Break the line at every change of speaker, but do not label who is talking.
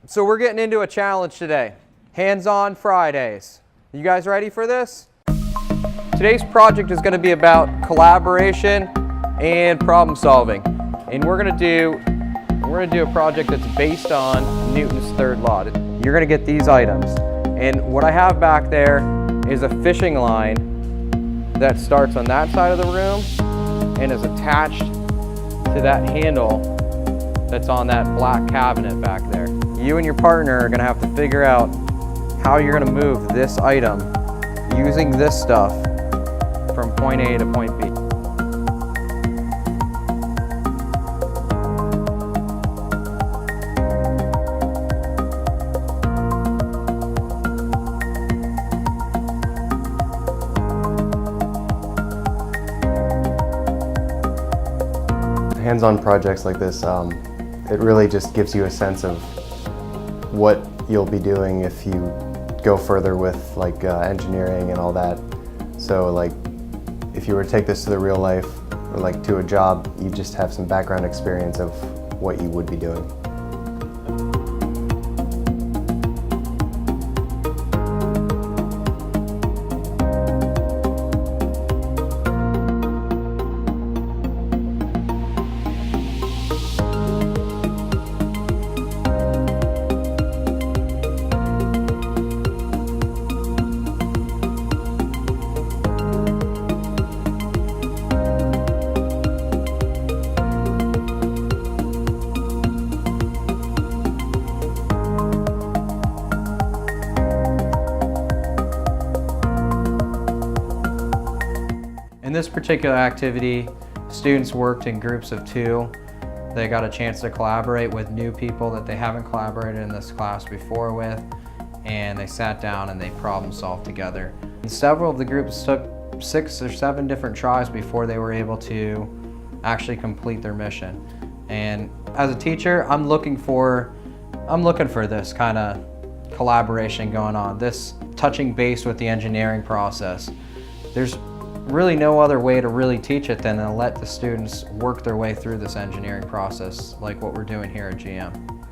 So we're getting into a challenge today. Hands-on Fridays. You guys ready for this? Today's project is going to be about collaboration and problem solving. And we're going to do a project that's based on Newton's third law. You're going to get these items. And what I have back there is a fishing line that starts on that side of the room and is attached to that handle that's on that black cabinet back there. You and your partner are going to have to figure out how you're going to move this item using this stuff from point A to point B.
Hands-on projects like this, it really just gives you a sense of what you'll be doing if you go further with like engineering and all that. So like if you were to take this to the real life or like to a job, you just have some background experience of what you would be doing.
In this particular activity, students worked in groups of 2. They got a chance to collaborate with new people that they haven't collaborated in this class before with, and they sat down and they problem solved together. And several of the groups took 6 or 7 different tries before they were able to actually complete their mission. And as a teacher, I'm looking for this kind of collaboration going on, this touching base with the engineering process. There's really no other way to really teach it than to let the students work their way through this engineering process like what we're doing here at GM.